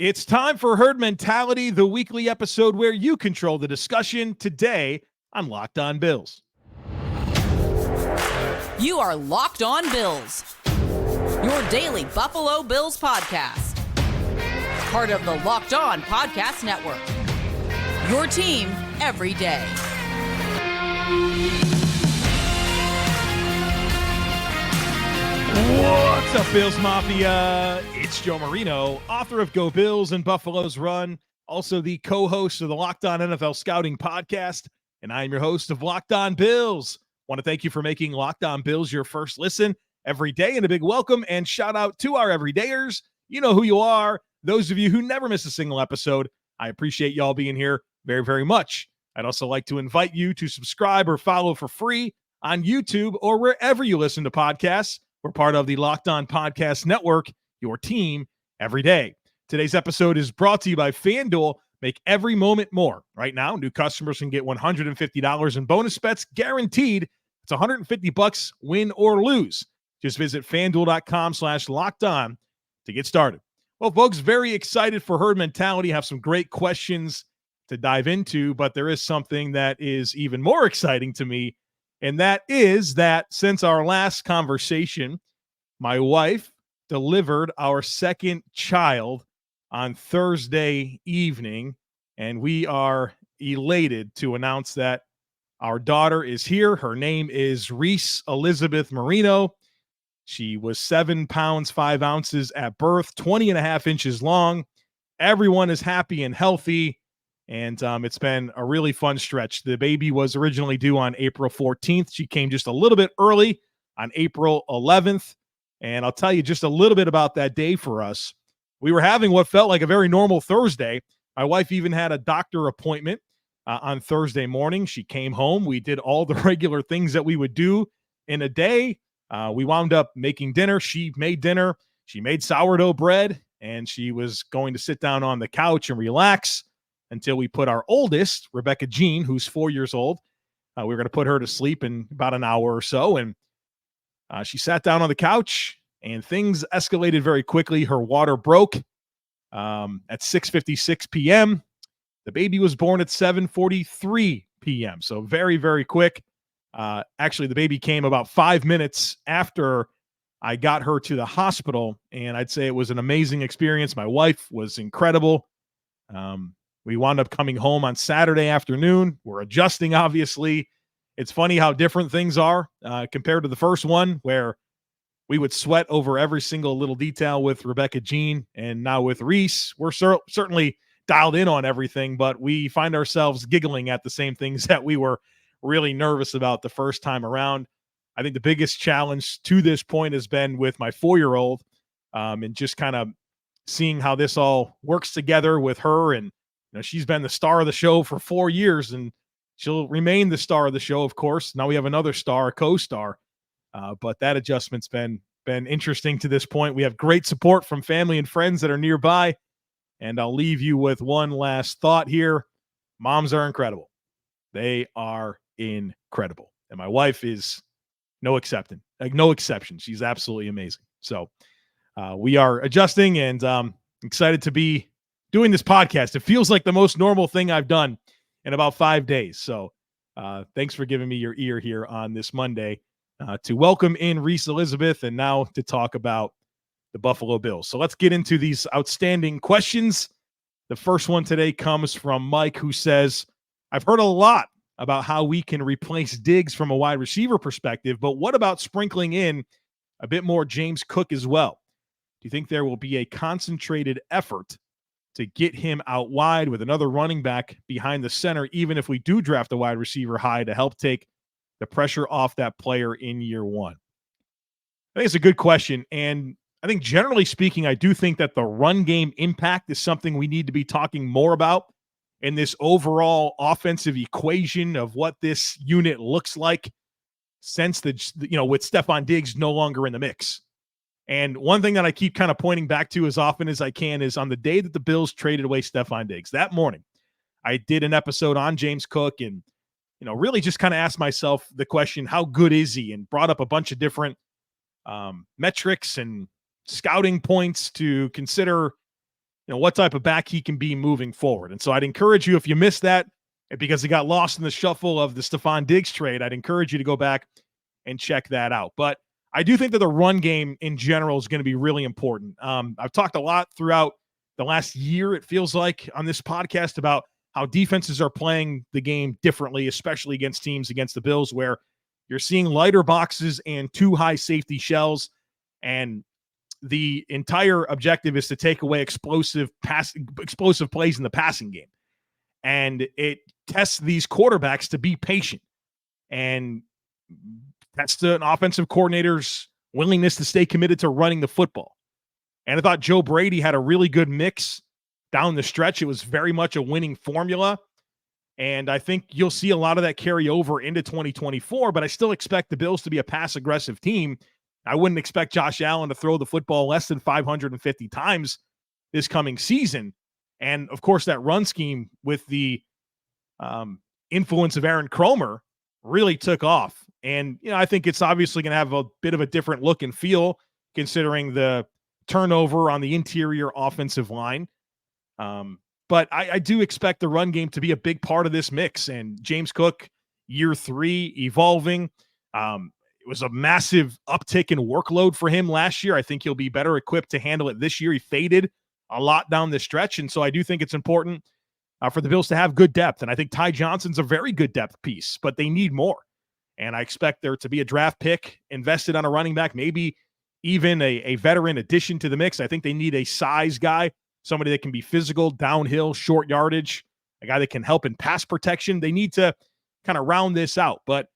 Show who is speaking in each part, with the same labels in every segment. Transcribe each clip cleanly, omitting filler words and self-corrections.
Speaker 1: It's time for Herd Mentality, the weekly episode where you control the discussion. Today on Locked On Bills.
Speaker 2: You are Locked On Bills, your daily Buffalo Bills podcast. Part of the Locked On Podcast Network, your team every day.
Speaker 1: What's up, Bills Mafia? It's Joe Marino, author of Go Bills and Buffalo's Run, also the co-host of the Locked On NFL Scouting Podcast, and I am your host of Locked On Bills. Want to thank you for making Locked On Bills your first listen every day, and a big welcome and shout out to our everydayers. You know who you are. Those of you who never miss a single episode, I appreciate y'all being here very, very much. I'd also like to invite you to subscribe or follow for free on YouTube or wherever you listen to podcasts. We're part of the Locked On Podcast Network, your team every day. Today's episode is brought to you by FanDuel. Make every moment more. Right now, new customers can get $150 in bonus bets guaranteed. It's $150 win or lose. Just visit FanDuel.com/LockedOn to get started. Well, folks, very excited for Herd Mentality. Have some great questions to dive into, but there is something that is even more exciting to me. And that is that since our last conversation, my wife delivered our second child on Thursday evening, and we are elated to announce that our daughter is here. Her name is Reese Elizabeth Marino. She was 7 pounds, 5 ounces at birth, 20 and a half inches long. Everyone is happy and healthy. And it's been a really fun stretch. The baby was originally due on April 14th. She came just a little bit early on April 11th. And I'll tell you just a little bit about that day for us. We were having what felt like a very normal Thursday. My wife even had a doctor appointment on Thursday morning. She came home. We did all the regular things that we would do in a day. We wound up making dinner. She made dinner. She made sourdough bread. And she was going to sit down on the couch and relax until we put our oldest, Rebecca Jean, who's 4 years old. We were going to put her to sleep in about an hour or so. And she sat down on the couch, and things escalated very quickly. Her water broke at 6:56 p.m. The baby was born at 7:43 p.m., so very, very quick. Actually, the baby came about 5 minutes after I got her to the hospital, and I'd say it was an amazing experience. My wife was incredible. We wound up coming home on Saturday afternoon. We're adjusting, obviously. It's funny how different things are compared to the first one, where we would sweat over every single little detail with Rebecca Jean. And now with Reese, we're certainly dialed in on everything, but we find ourselves giggling at the same things that we were really nervous about the first time around. I think the biggest challenge to this point has been with my 4-year-old and just kind of seeing how this all works together with her. And she's been the star of the show for 4 years, and she'll remain the star of the show, of course. Now we have another star, a co-star, but that adjustment's been interesting to this point. We have great support from family and friends that are nearby, and I'll leave you with one last thought here. Moms are incredible. They are incredible, and my wife is no exception. She's absolutely amazing. So we are adjusting, and excited to be doing this podcast. It feels like the most normal thing I've done in about 5 days. So thanks for giving me your ear here on this Monday to welcome in Reese Elizabeth and now to talk about the Buffalo Bills. So let's get into these outstanding questions. The first one today comes from Mike, who says, I've heard a lot about how we can replace Diggs from a wide receiver perspective, but what about sprinkling in a bit more James Cook as well? Do you think there will be a concentrated effort to get him out wide with another running back behind the center, even if we do draft a wide receiver high to help take the pressure off that player in year one? I think it's a good question. And I think generally speaking, I do think that the run game impact is something we need to be talking more about in this overall offensive equation of what this unit looks like since with Stefon Diggs no longer in the mix. And one thing that I keep kind of pointing back to as often as I can is on the day that the Bills traded away Stefon Diggs, that morning, I did an episode on James Cook and, really just kind of asked myself the question, how good is he? And brought up a bunch of different metrics and scouting points to consider, what type of back he can be moving forward. And so I'd encourage you, if you missed that, because it got lost in the shuffle of the Stefon Diggs trade, I'd encourage you to go back and check that out. But I do think that the run game in general is going to be really important. I've talked a lot throughout the last year, it feels like, on this podcast about how defenses are playing the game differently, especially against teams against the Bills, where you're seeing lighter boxes and 2 high safety shells. And the entire objective is to take away explosive plays in the passing game. And it tests these quarterbacks to be patient. And that's an offensive coordinator's willingness to stay committed to running the football. And I thought Joe Brady had a really good mix down the stretch. It was very much a winning formula. And I think you'll see a lot of that carry over into 2024, but I still expect the Bills to be a pass-aggressive team. I wouldn't expect Josh Allen to throw the football less than 550 times this coming season. And, of course, that run scheme with the influence of Aaron Kromer really took off. And, I think it's obviously going to have a bit of a different look and feel considering the turnover on the interior offensive line. But I do expect the run game to be a big part of this mix. And James Cook, year 3, evolving. It was a massive uptick in workload for him last year. I think he'll be better equipped to handle it this year. He faded a lot down the stretch. And so I do think it's important for the Bills to have good depth. And I think Ty Johnson's a very good depth piece, but they need more. And I expect there to be a draft pick invested on a running back, maybe even a veteran addition to the mix. I think they need a size guy, somebody that can be physical, downhill, short yardage, a guy that can help in pass protection. They need to kind of round this out. But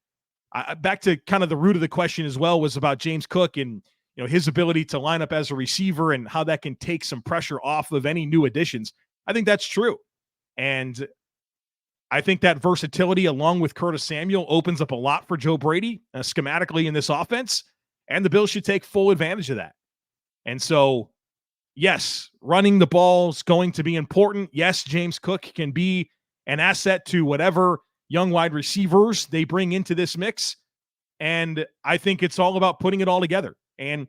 Speaker 1: back to kind of the root of the question as well was about James Cook and his ability to line up as a receiver and how that can take some pressure off of any new additions. I think that's true. And I think that versatility along with Curtis Samuel opens up a lot for Joe Brady schematically in this offense, and the Bills should take full advantage of that. And so, yes, running the ball is going to be important. Yes, James Cook can be an asset to whatever young wide receivers they bring into this mix. And I think it's all about putting it all together. And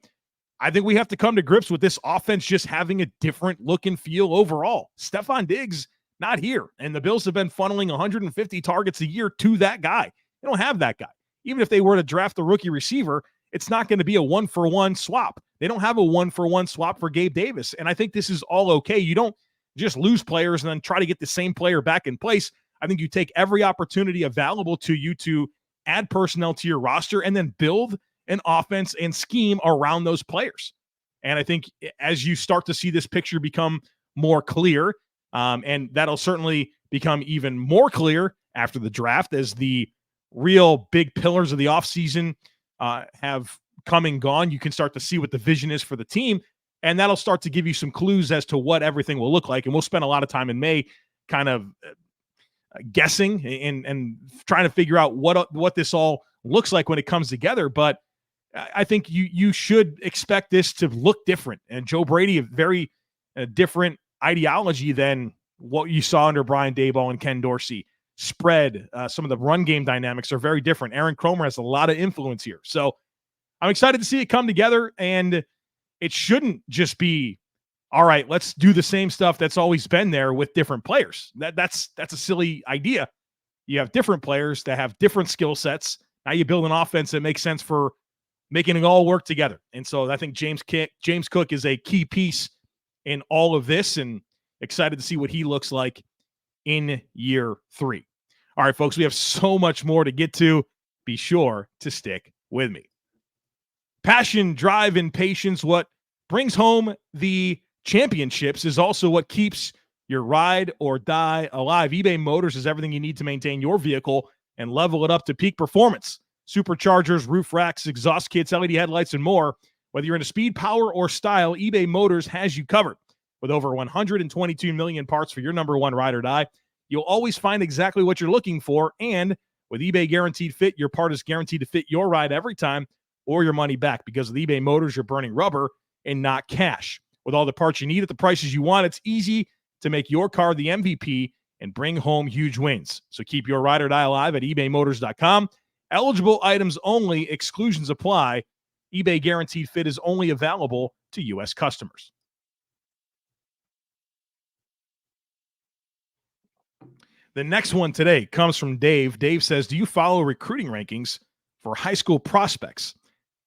Speaker 1: I think we have to come to grips with this offense just having a different look and feel overall. Stefon Diggs, not here. And the Bills have been funneling 150 targets a year to that guy. They don't have that guy. Even if they were to draft a rookie receiver, it's not going to be a 1-for-1 swap. They don't have a 1-for-1 swap for Gabe Davis. And I think this is all okay. You don't just lose players and then try to get the same player back in place. I think you take every opportunity available to you to add personnel to your roster and then build an offense and scheme around those players. And I think as you start to see this picture become more clear, and that'll certainly become even more clear after the draft as the real big pillars of the offseason have come and gone, you can start to see what the vision is for the team. And that'll start to give you some clues as to what everything will look like. And we'll spend a lot of time in May kind of guessing and trying to figure out what this all looks like when it comes together. But I think you should expect this to look different. And Joe Brady, a very different ideology than what you saw under Brian Daboll and Ken Dorsey. Spread, some of the run game dynamics are very different. Aaron Kromer has a lot of influence here. So I'm excited to see it come together, and it shouldn't just be, all right, let's do the same stuff that's always been there with different players. That's a silly idea. You have different players that have different skill sets. Now you build an offense that makes sense for making it all work together. And so I think James Cook is a key piece in all of this, and excited to see what he looks like in year 3. All right, folks, we have so much more to get to. Be sure to stick with me. Passion, drive, and patience, what brings home the championships, is also what keeps your ride or die alive. eBay Motors is everything you need to maintain your vehicle and level it up to peak performance. Superchargers, roof racks, exhaust kits, LED headlights, and more. Whether you're into speed, power, or style, eBay Motors has you covered. With over 122 million parts for your number one ride or die, you'll always find exactly what you're looking for. And with eBay Guaranteed Fit, your part is guaranteed to fit your ride every time or your money back. Because with eBay Motors, you're burning rubber and not cash. With all the parts you need at the prices you want, it's easy to make your car the MVP and bring home huge wins. So keep your ride or die alive at ebaymotors.com. Eligible items only. Exclusions apply. eBay Guaranteed Fit is only available to U.S. customers. The next one today comes from Dave. Dave says, do you follow recruiting rankings for high school prospects?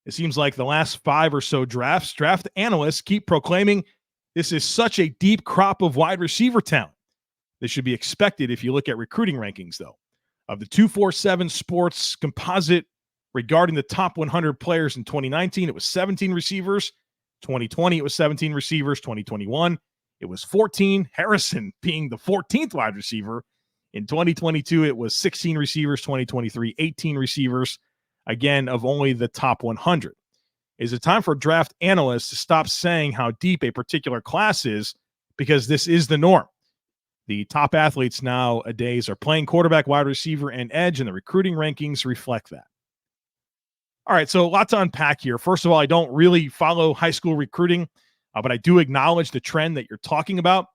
Speaker 1: It seems like the last 5 or so drafts, draft analysts keep proclaiming this is such a deep crop of wide receiver talent. This should be expected if you look at recruiting rankings, though. Of the 247 Sports composite regarding the top 100 players in 2019, it was 17 receivers. 2020, it was 17 receivers. 2021, it was 14. Harrison being the 14th wide receiver. In 2022, it was 16 receivers. 2023, 18 receivers. Again, of only the top 100. Is it time for draft analysts to stop saying how deep a particular class is, because this is the norm? The top athletes nowadays are playing quarterback, wide receiver, and edge, and the recruiting rankings reflect that. All right, so a lot to unpack here. First of all, I don't really follow high school recruiting, but I do acknowledge the trend that you're talking about.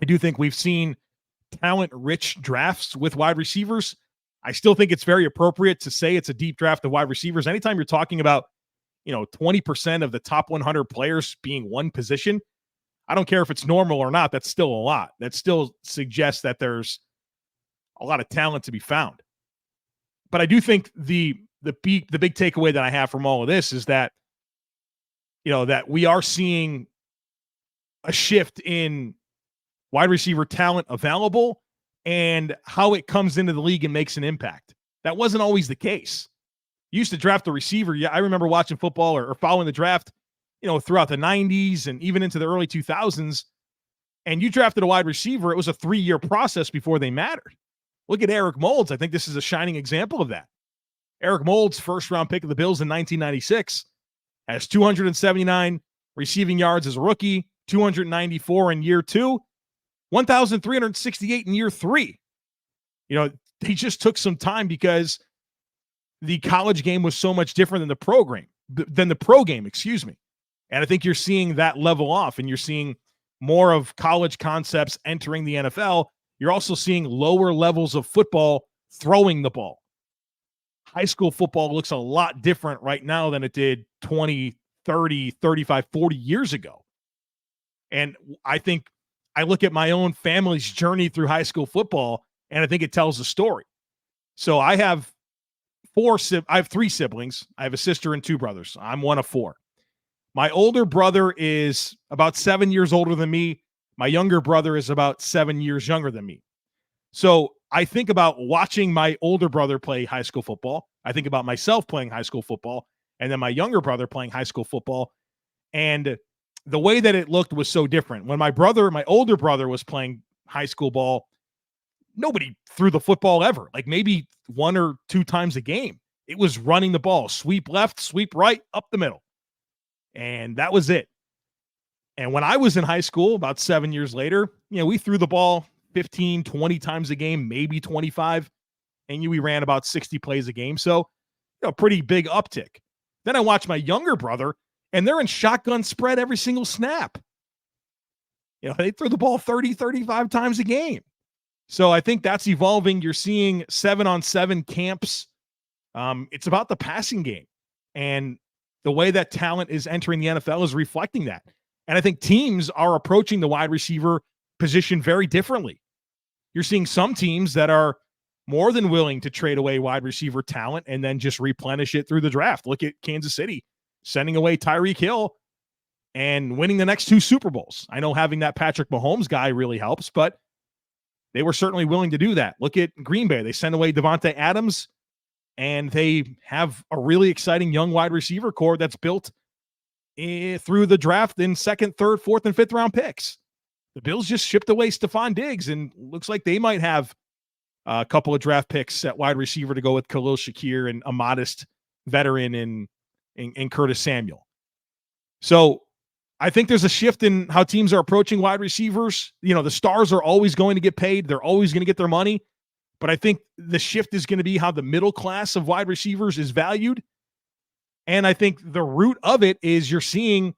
Speaker 1: I do think we've seen talent-rich drafts with wide receivers. I still think it's very appropriate to say it's a deep draft of wide receivers. Anytime you're talking about, 20% of the top 100 players being one position, I don't care if it's normal or not. That's still a lot. That still suggests that there's a lot of talent to be found. But I do think the big takeaway that I have from all of this is that, that we are seeing a shift in wide receiver talent available and how it comes into the league and makes an impact. That wasn't always the case. You used to draft a receiver. Yeah, I remember watching football or following the draft, throughout the 90s and even into the early 2000s, and you drafted a wide receiver, it was a 3-year process before they mattered. Look at Eric Moulds. I think this is a shining example of that. Eric Moulds, first-round pick of the Bills in 1996, has 279 receiving yards as a rookie, 294 in year 2, 1,368 in year 3. They just took some time because the college game was so much different than the pro game, excuse me. And I think you're seeing that level off, and you're seeing more of college concepts entering the NFL. You're also seeing lower levels of football throwing the ball. High school football looks a lot different right now than it did 20, 30, 35, 40 years ago. And I think I look at my own family's journey through high school football, and I think it tells a story. So I have 3 siblings. I have a sister and 2 brothers. I'm one of 4. My older brother is about 7 years older than me. My younger brother is about 7 years younger than me. So I think about watching my older brother play high school football. I think about myself playing high school football, and then my younger brother playing high school football. And the way that it looked was so different. When my older brother was playing high school ball, nobody threw the football ever, like maybe 1 or 2 times a game. It was running the ball, sweep left, sweep right, up the middle. And that was it. And when I was in high school, about 7 years later, we threw the ball 15, 20 times a game, maybe 25. And we ran about 60 plays a game. So, pretty big uptick. Then I watched my younger brother, and they're in shotgun spread every single snap. They throw the ball 30, 35 times a game. So I think that's evolving. You're seeing 7-on-7 camps. It's about the passing game. And the way that talent is entering the NFL is reflecting that. And I think teams are approaching the wide receiver position very differently. You're seeing some teams that are more than willing to trade away wide receiver talent and then just replenish it through the draft. Look at Kansas City sending away Tyreek Hill and winning the next 2 Super Bowls. I know having that Patrick Mahomes guy really helps, but they were certainly willing to do that. Look at Green Bay. They sent away Devontae Adams, and they have a really exciting young wide receiver core that's built through the draft in 2nd, 3rd, 4th, and 5th round picks. The Bills just shipped away Stefon Diggs, and looks like they might have a couple of draft picks at wide receiver to go with Khalil Shakir and a modest veteran in Curtis Samuel. So I think there's a shift in how teams are approaching wide receivers. The stars are always going to get paid. They're always going to get their money. But I think the shift is going to be how the middle class of wide receivers is valued. And I think the root of it is you're seeing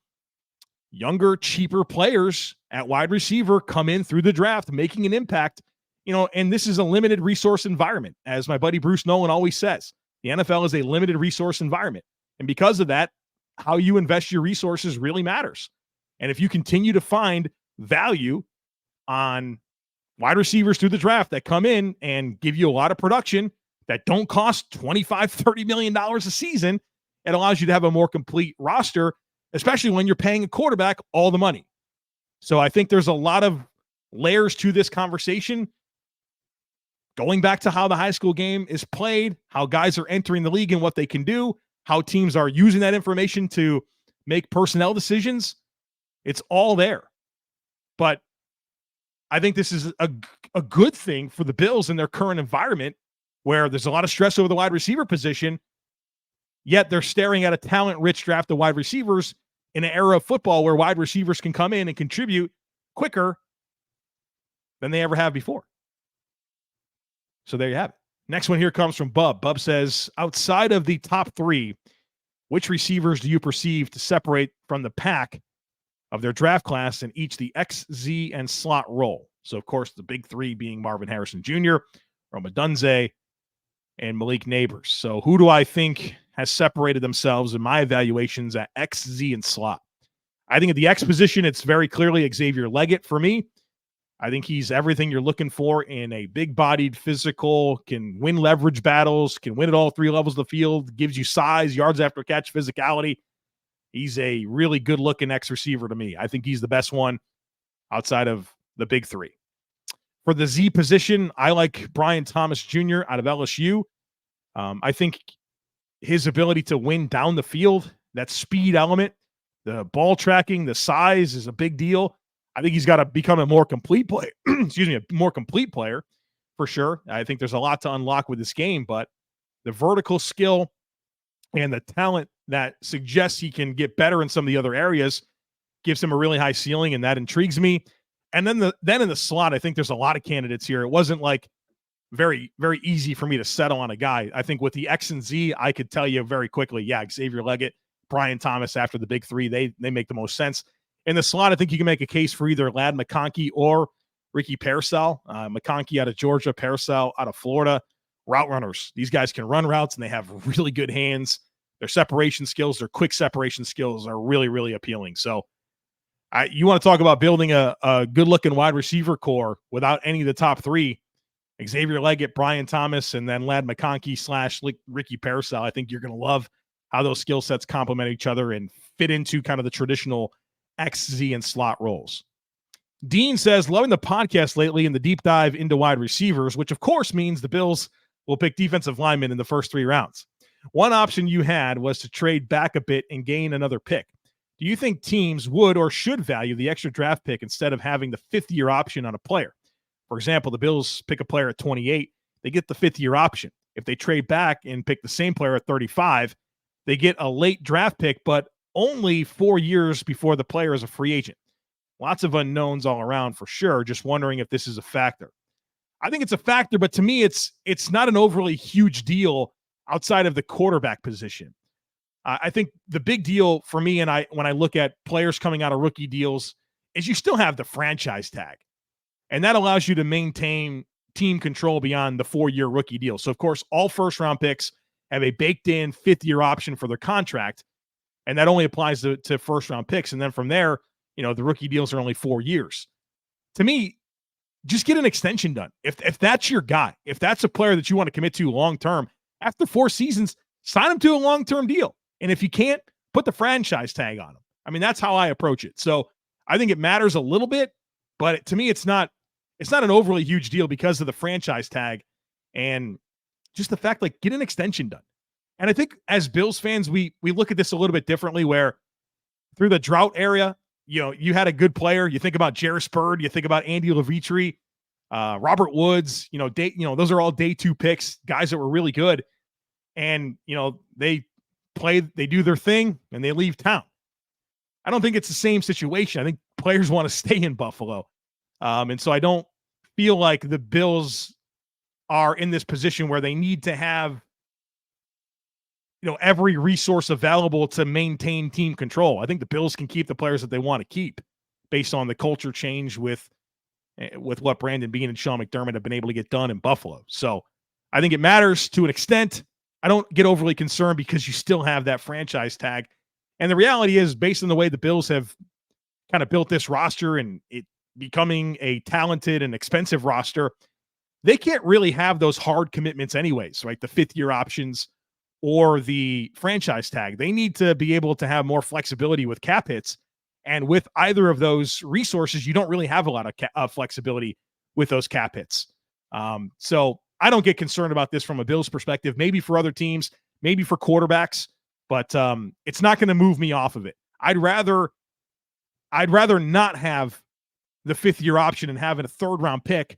Speaker 1: younger, cheaper players at wide receiver come in through the draft, making an impact. And this is a limited resource environment. As my buddy Bruce Nolan always says, the NFL is a limited resource environment. And because of that, how you invest your resources really matters. And if you continue to find value on wide receivers through the draft that come in and give you a lot of production that don't cost $25, $30 million a season. It allows you to have a more complete roster, especially when you're paying a quarterback all the money. So I think there's a lot of layers to this conversation. Going back to how the high school game is played, how guys are entering the league and what they can do, how teams are using that information to make personnel decisions. It's all there. But I think this is a good thing for the Bills in their current environment where there's a lot of stress over the wide receiver position, yet they're staring at a talent-rich draft of wide receivers in an era of football where wide receivers can come in and contribute quicker than they ever have before. So there you have it. Next one here comes from Bub. Bub says, outside of the top three, which receivers do you perceive to separate from the pack of their draft class in each the X, Z, and slot role? So, of course, the big three being Marvin Harrison Jr., Roma Dunze, and Malik Neighbors. So who do I think has separated themselves in my evaluations at X, Z, and slot? I think at the X position, it's very clearly Xavier Legette for me. I think he's everything you're looking for in a big-bodied, physical, can win leverage battles, can win at all three levels of the field, gives you size, yards after catch, physicality. He's a really good-looking X receiver to me. I think he's the best one outside of the big three. For the Z position, I like Brian Thomas Jr. out of LSU. I think his ability to win down the field, that speed element, the ball tracking, the size is a big deal. I think he's got to become a more complete player. A more complete player for sure. I think there's a lot to unlock with this game, but the vertical skill and the talent that suggests he can get better in some of the other areas gives him a really high ceiling, and that intrigues me. And then in the slot, I think there's a lot of candidates here. It wasn't like very, very easy for me to settle on a guy. I think with the X and Z, I could tell you very quickly, Xavier Legette, Brian Thomas after the big three, they make the most sense. In the slot, I think you can make a case for either Ladd McConkey or Ricky Pearsall. McConkey out of Georgia, Pearsall out of Florida. Route runners. These guys can run routes, and they have really good hands. Their separation skills, their quick separation skills are really, really appealing. So you want to talk about building a good-looking wide receiver core without any of the top three, Xavier Legette, Brian Thomas, and then Ladd McConkey / Ricky Pearsall. I think you're going to love how those skill sets complement each other and fit into kind of the traditional X, Z, and slot roles. Dean says, loving the podcast lately and the deep dive into wide receivers, which of course means the Bills will pick defensive linemen in the first 3 rounds. One option you had was to trade back a bit and gain another pick. Do you think teams would or should value the extra draft pick instead of having the 5th-year option on a player? For example, the Bills pick a player at 28, they get the 5th-year option. If they trade back and pick the same player at 35, they get a late draft pick, but only 4 years before the player is a free agent. Lots of unknowns all around for sure. Just wondering if this is a factor. I think it's a factor, but to me, it's not an overly huge deal outside of the quarterback position. I think the big deal for me, and when I look at players coming out of rookie deals, is you still have the franchise tag. And that allows you to maintain team control beyond the 4-year rookie deal. So, of course, all first-round picks have a baked-in 5th-year option for their contract, and that only applies to first-round picks. And then from there, the rookie deals are only 4 years. To me, just get an extension done. If that's your guy, if that's a player that you want to commit to long-term, after 4 seasons, sign him to a long-term deal. And if you can't, put the franchise tag on him. I mean, that's how I approach it. So I think it matters a little bit, but to me, it's not an overly huge deal because of the franchise tag and just the fact, get an extension done. And I think as Bills fans, we look at this a little bit differently, where through the drought area, you had a good player. You think about Jarris Byrd, you think about Andy Levitre, Robert Woods, those are all day 2 picks, guys that were really good. And, they do their thing and they leave town. I don't think it's the same situation. I think players want to stay in Buffalo. And so I don't feel like the Bills are in this position where they need to have, every resource available to maintain team control. I think the Bills can keep the players that they want to keep based on the culture change with what Brandon Beane and Sean McDermott have been able to get done in Buffalo. So I think it matters to an extent. I don't get overly concerned because you still have that franchise tag. And the reality is, based on the way the Bills have kind of built this roster, and becoming a talented and expensive roster, they can't really have those hard commitments anyways, right? The fifth-year options or the franchise tag. They need to be able to have more flexibility with cap hits. And with either of those resources, you don't really have a lot of flexibility with those cap hits. So I don't get concerned about this from a Bills perspective, maybe for other teams, maybe for quarterbacks, but it's not going to move me off of it. I'd rather not have the fifth-year option and having a third-round pick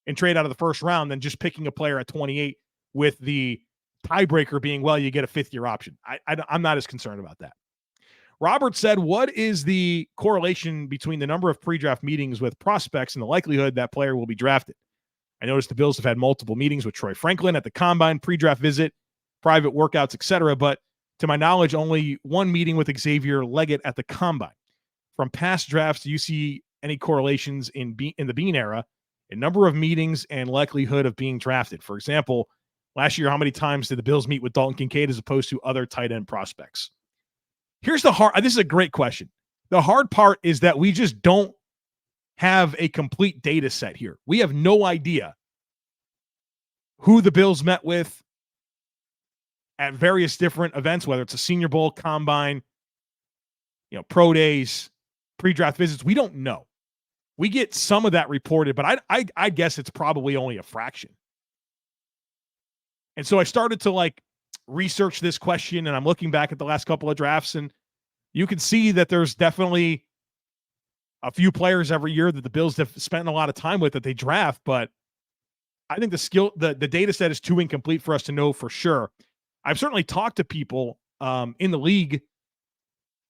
Speaker 1: and trade out of the first round than just picking a player at 28 with the tiebreaker being, well, you get a fifth-year option. I'm not as concerned about that. Robert said, what is the correlation between the number of pre-draft meetings with prospects and the likelihood that player will be drafted? I noticed the Bills have had multiple meetings with Troy Franklin at the combine, pre-draft visit, private workouts, etc. But to my knowledge, only one meeting with Xavier Legette at the combine. From past drafts, do you see any correlations in the Beane era in number of meetings and likelihood of being drafted? For example, last year, how many times did the Bills meet with Dalton Kincaid as opposed to other tight end prospects? Here's the hard. This is a great question. The hard part is that we just don't have a complete data set here. We have no idea who the Bills met with at various different events, whether it's a Senior Bowl, combine, pro days, pre-draft visits. We don't know. We get some of that reported, but I guess it's probably only a fraction. And so I started to research this question, and I'm looking back at the last couple of drafts, and you can see that there's definitely a few players every year that the Bills have spent a lot of time with that they draft, but I think the data set is too incomplete for us to know for sure. I've certainly talked to people in the league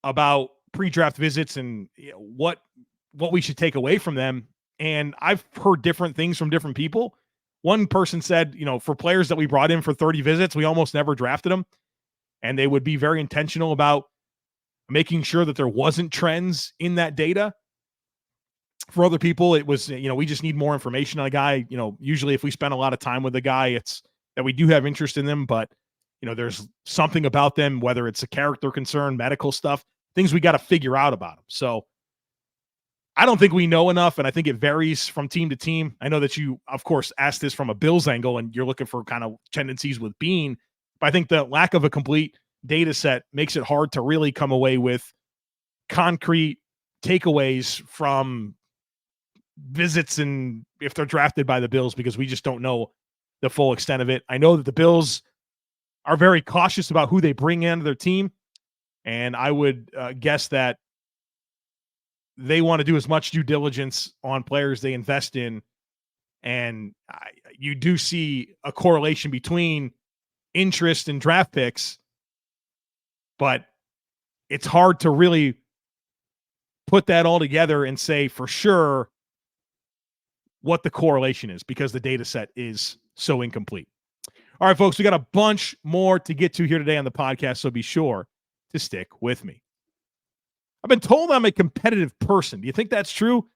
Speaker 1: about pre-draft visits and what we should take away from them, and I've heard different things from different people. One person said, for players that we brought in for 30 visits, we almost never drafted them, and they would be very intentional about making sure that there wasn't trends in that data. For other people, it was, we just need more information on a guy. Usually if we spend a lot of time with a guy, it's that we do have interest in them, but, there's something about them, whether it's a character concern, medical stuff, things we got to figure out about them. So I don't think we know enough, and I think it varies from team to team. I know that you, of course, asked this from a Bills angle, and you're looking for kind of tendencies with Beane, but I think the lack of a complete data set makes it hard to really come away with concrete takeaways from visits and if they're drafted by the Bills, because we just don't know the full extent of it. I know that the Bills are very cautious about who they bring into their team, and I would guess that they want to do as much due diligence on players they invest in, and you do see a correlation between interest and draft picks, but it's hard to really put that all together and say for sure what the correlation is because the data set is so incomplete. All right, folks, we got a bunch more to get to here today on the podcast, so be sure to stick with me. I've been told I'm a competitive person. Do you think that's true?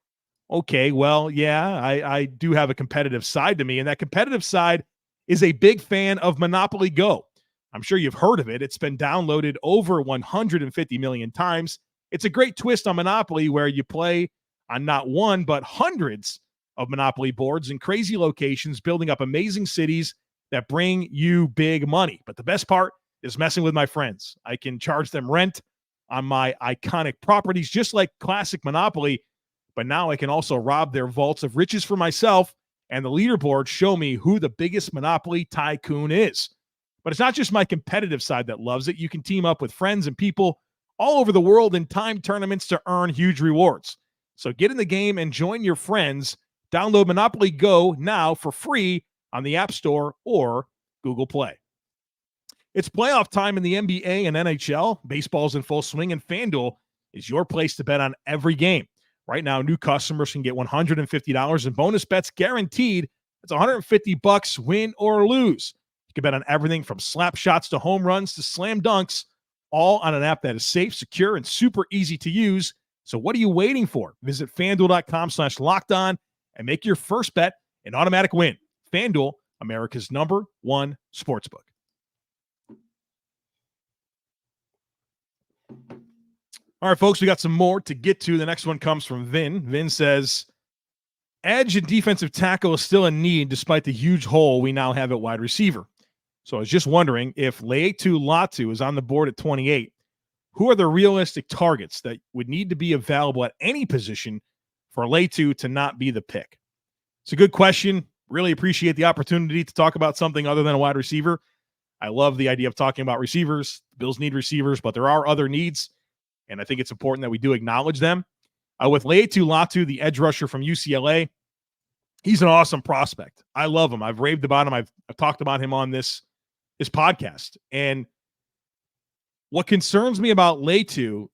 Speaker 1: Okay, well, yeah, I do have a competitive side to me, and that competitive side is a big fan of Monopoly Go. I'm sure you've heard of it. It's been downloaded over 150 million times. It's a great twist on Monopoly where you play on not one, but hundreds of Monopoly boards in crazy locations, building up amazing cities that bring you big money. But the best part is messing with my friends. I can charge them rent on my iconic properties, just like classic Monopoly, but now I can also rob their vaults of riches for myself, and the leaderboards show me who the biggest Monopoly tycoon is. But it's not just my competitive side that loves it. You can team up with friends and people all over the world in timed tournaments to earn huge rewards. So get in the game and join your friends. Download Monopoly Go now for free on the App Store or Google Play. It's playoff time in the NBA and NHL. Baseball's in full swing, and FanDuel is your place to bet on every game. Right now, new customers can get $150 in bonus bets guaranteed. That's $150 win or lose. You can bet on everything from slap shots to home runs to slam dunks, all on an app that is safe, secure, and super easy to use. So what are you waiting for? Visit FanDuel.com/lockedon and make your first bet an automatic win. FanDuel, America's #1 sportsbook. All right, folks, we got some more to get to. The next one comes from Vin. Vin says, edge and defensive tackle is still a need despite the huge hole we now have at wide receiver. So I was just wondering if Laitu Latu is on the board at 28. Who are the realistic targets that would need to be available at any position for Laitu to not be the pick? It's a good question. Really appreciate the opportunity to talk about something other than a wide receiver. I love the idea of talking about receivers. The Bills need receivers, but there are other needs, and I think it's important that we do acknowledge them. With Laitu Latu, the edge rusher from UCLA, he's an awesome prospect. I love him. I've raved about him. I've talked about him on this podcast. And what concerns me about Laitu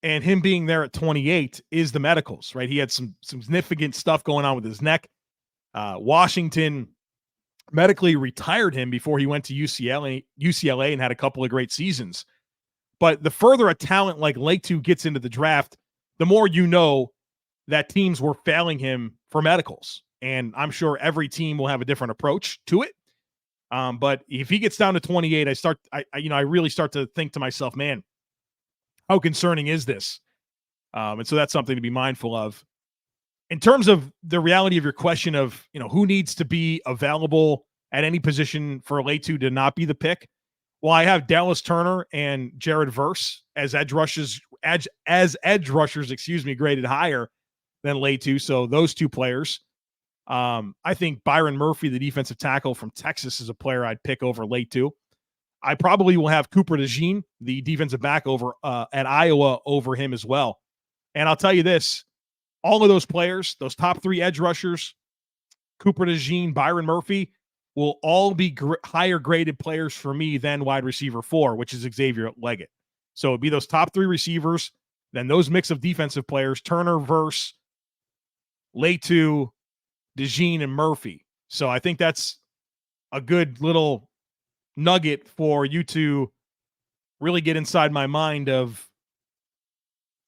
Speaker 1: and him being there at 28 is the medicals, right? He had some significant stuff going on with his neck. Washington medically retired him before he went to UCLA and had a couple of great seasons. But the further a talent like Laitu gets into the draft, the more you know that teams were failing him for medicals. And I'm sure every team will have a different approach to it. But if he gets down to 28, I really start to think to myself, man, how concerning is this? And so that's something to be mindful of. In terms of the reality of your question of, who needs to be available at any position for Laitu to not be the pick? Well, I have Dallas Turner and Jared Verse as edge rushers, graded higher than Laitu. So those two players. I think Byron Murphy, the defensive tackle from Texas, is a player I'd pick over Laitu. I probably will have Cooper Dejean, the defensive back over at Iowa, over him as well. And I'll tell you this, all of those players, those top three edge rushers, Cooper Dejean, Byron Murphy, will all be higher graded players for me than wide receiver 4, which is Xavier Legette. So it'd be those top three receivers, then those mix of defensive players, Turner, Verse, Laitu, Dejean, and Murphy. So I think that's a good little nugget for you to really get inside my mind of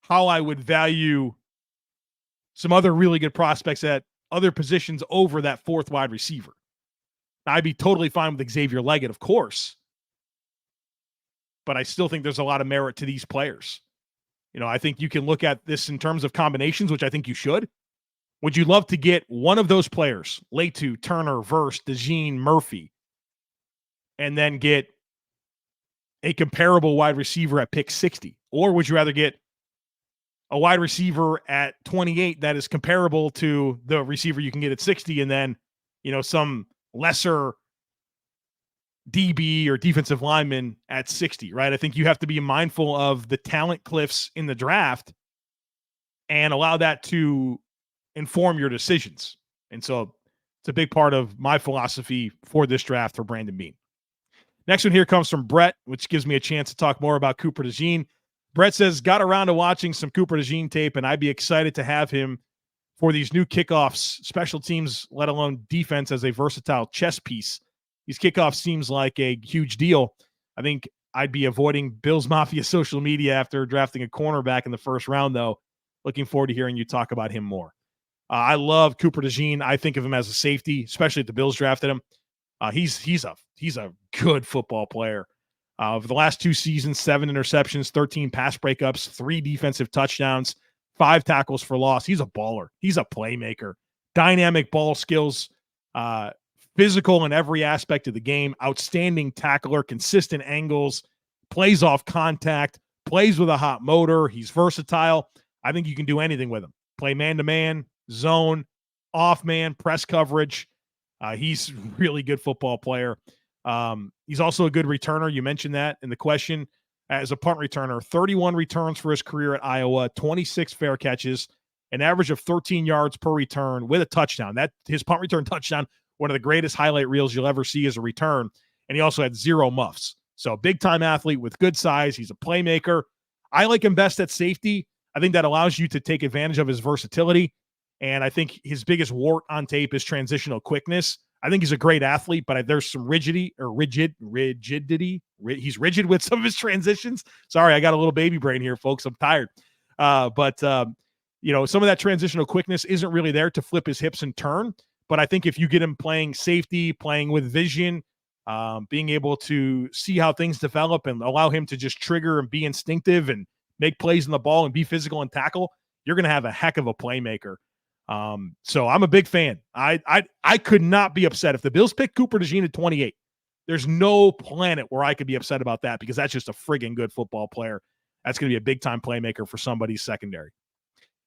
Speaker 1: how I would value some other really good prospects at other positions over that fourth wide receiver. Now, I'd be totally fine with Xavier Legette, of course, but I still think there's a lot of merit to these players. I think you can look at this in terms of combinations, which I think you should. Would you love to get one of those players, Laitu, Turner, Verse, Dejean, Murphy, and then get a comparable wide receiver at pick 60? Or would you rather get a wide receiver at 28 that is comparable to the receiver you can get at 60 and then, some lesser DB or defensive lineman at 60, right? I think you have to be mindful of the talent cliffs in the draft and allow that to inform your decisions. And so it's a big part of my philosophy for this draft for Brandon Beane. Next one here comes from Brett, which gives me a chance to talk more about Cooper Dejean. Brett says, got around to watching some Cooper Dejean tape, and I'd be excited to have him for these new kickoffs, special teams, let alone defense, as a versatile chess piece. These kickoffs seems like a huge deal. I think I'd be avoiding Bills Mafia social media after drafting a cornerback in the first round, though. Looking forward to hearing you talk about him more. I love Cooper Dejean. I think of him as a safety, especially if the Bills drafted him. He's a good football player. Over the last 2 seasons, 7 interceptions, 13 pass breakups, 3 defensive touchdowns, 5 tackles for loss. He's a baller. He's a playmaker. Dynamic ball skills, physical in every aspect of the game, outstanding tackler, consistent angles, plays off contact, plays with a hot motor. He's versatile. I think you can do anything with him. Play man-to-man, zone, off-man, press coverage. He's a really good football player. He's also a good returner. You mentioned that in the question. As a punt returner, 31 returns for his career at Iowa, 26 fair catches, an average of 13 yards per return with a touchdown. That his punt return touchdown, one of the greatest highlight reels you'll ever see as a return. And he also had 0 muffs. So big-time athlete with good size. He's a playmaker. I like him best at safety. I think that allows you to take advantage of his versatility. And I think his biggest wart on tape is transitional quickness. I think he's a great athlete, but there's some rigidity. He's rigid with some of his transitions. Sorry, I got a little baby brain here, folks. I'm tired. But some of that transitional quickness isn't really there to flip his hips and turn. But I think if you get him playing safety, playing with vision, being able to see how things develop and allow him to just trigger and be instinctive and make plays in the ball and be physical and tackle, you're going to have a heck of a playmaker. So I'm a big fan. I could not be upset if the Bills pick Cooper Dejean at 28. There's no planet where I could be upset about that because that's just a friggin' good football player. That's going to be a big-time playmaker for somebody's secondary.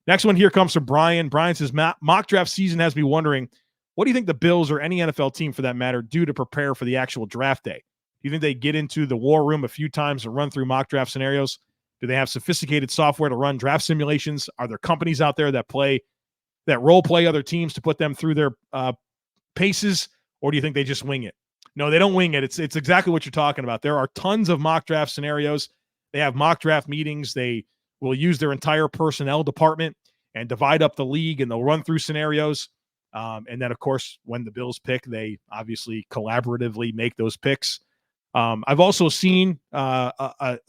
Speaker 1: Next one here comes from Brian. Brian says, mock draft season has me wondering, what do you think the Bills or any NFL team for that matter do to prepare for the actual draft day? Do you think they get into the war room a few times and run through mock draft scenarios? Do they have sophisticated software to run draft simulations? Are there companies out there that role play other teams to put them through their paces? Or do you think they just wing it? No, they don't wing it. It's exactly what you're talking about. There are tons of mock draft scenarios. They have mock draft meetings. They will use their entire personnel department and divide up the league, and they'll run through scenarios. And then, of course, when the Bills pick, they obviously collaboratively make those picks. I've also seen at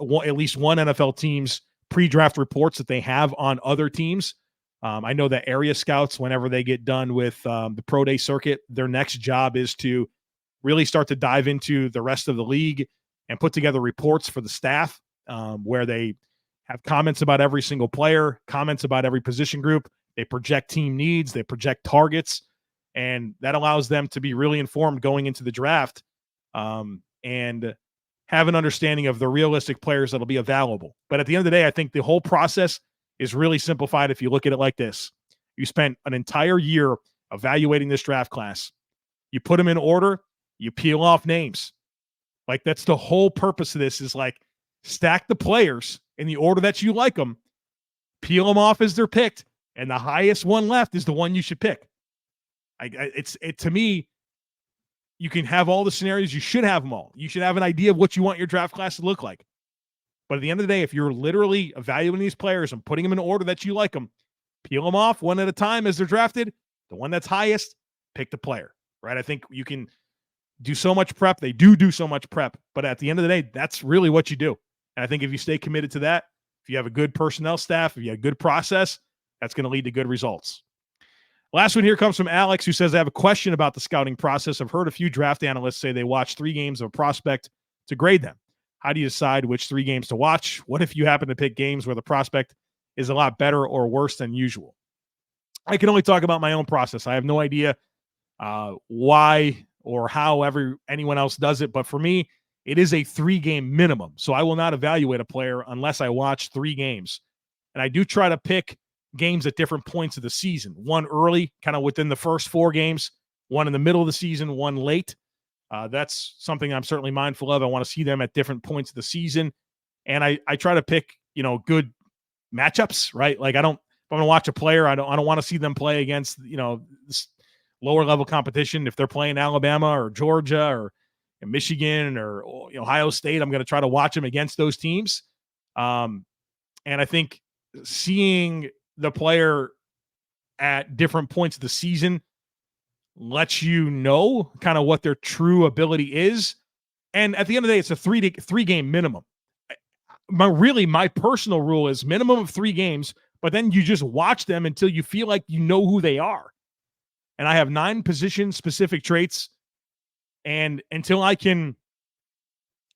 Speaker 1: least one NFL team's pre-draft reports that they have on other teams. I know that area scouts, whenever they get done with the pro day circuit, their next job is to really start to dive into the rest of the league and put together reports for the staff where they have comments about every single player, comments about every position group. They project team needs, they project targets, and that allows them to be really informed going into the draft and have an understanding of the realistic players that'll be available. But at the end of the day, I think the whole process is really simplified if you look at it like this. You spent an entire year evaluating this draft class. You put them in order, you peel off names. Like, that's the whole purpose of this, is like, stack the players in the order that you like them, peel them off as they're picked, and the highest one left is the one you should pick. To me, you can have all the scenarios. You should have them all. You should have an idea of what you want your draft class to look like. But at the end of the day, if you're literally evaluating these players and putting them in order that you like them, peel them off one at a time as they're drafted. The one that's highest, pick the player, right? I think you can do so much prep. They do so much prep. But at the end of the day, that's really what you do. And I think if you stay committed to that, if you have a good personnel staff, if you have a good process, that's going to lead to good results. Last one here comes from Alex, who says, I have a question about the scouting process. I've heard a few draft analysts say they watch 3 games of a prospect to grade them. How do you decide which 3 games to watch? What if you happen to pick games where the prospect is a lot better or worse than usual? I can only talk about my own process. I have no idea why or how anyone else does it. But for me, it is a 3-game minimum. So I will not evaluate a player unless I watch 3 games. And I do try to pick games at different points of the season. One early, kind of within the first 4 games, one in the middle of the season, one late. That's something I'm certainly mindful of. I want to see them at different points of the season. And I try to pick, good matchups, right? Like, if I'm going to watch a player, I don't want to see them play against, this lower level competition. If they're playing Alabama or Georgia or Michigan or Ohio State, I'm going to try to watch them against those teams. And I think seeing the player at different points of the season lets you know kind of what their true ability is. And at the end of the day, it's a 3-game minimum. My personal rule is minimum of 3 games, but then you just watch them until you feel like you know who they are. And I have 9 position-specific traits, and until I can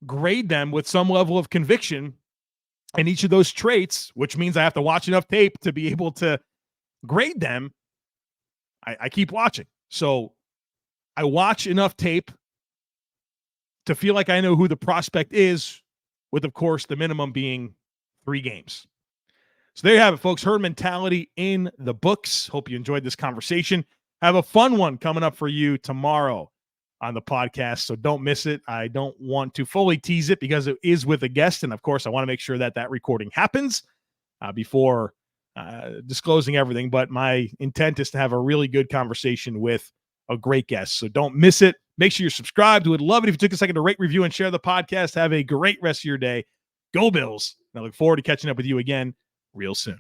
Speaker 1: grade them with some level of conviction in each of those traits, which means I have to watch enough tape to be able to grade them, I keep watching. So I watch enough tape to feel like I know who the prospect is, with, of course, the minimum being 3 games. So there you have it, folks. Herd mentality in the books. Hope you enjoyed this conversation. Have a fun one coming up for you tomorrow on the podcast, so don't miss it. I don't want to fully tease it because it is with a guest, and of course, I want to make sure that recording happens before disclosing everything. But my intent is to have a really good conversation with a great guest, so don't miss it. Make sure you're subscribed. Would love it if you took a second to rate, review, and share the podcast. Have a great rest of your day. Go Bills. And I look forward to catching up with you again real soon.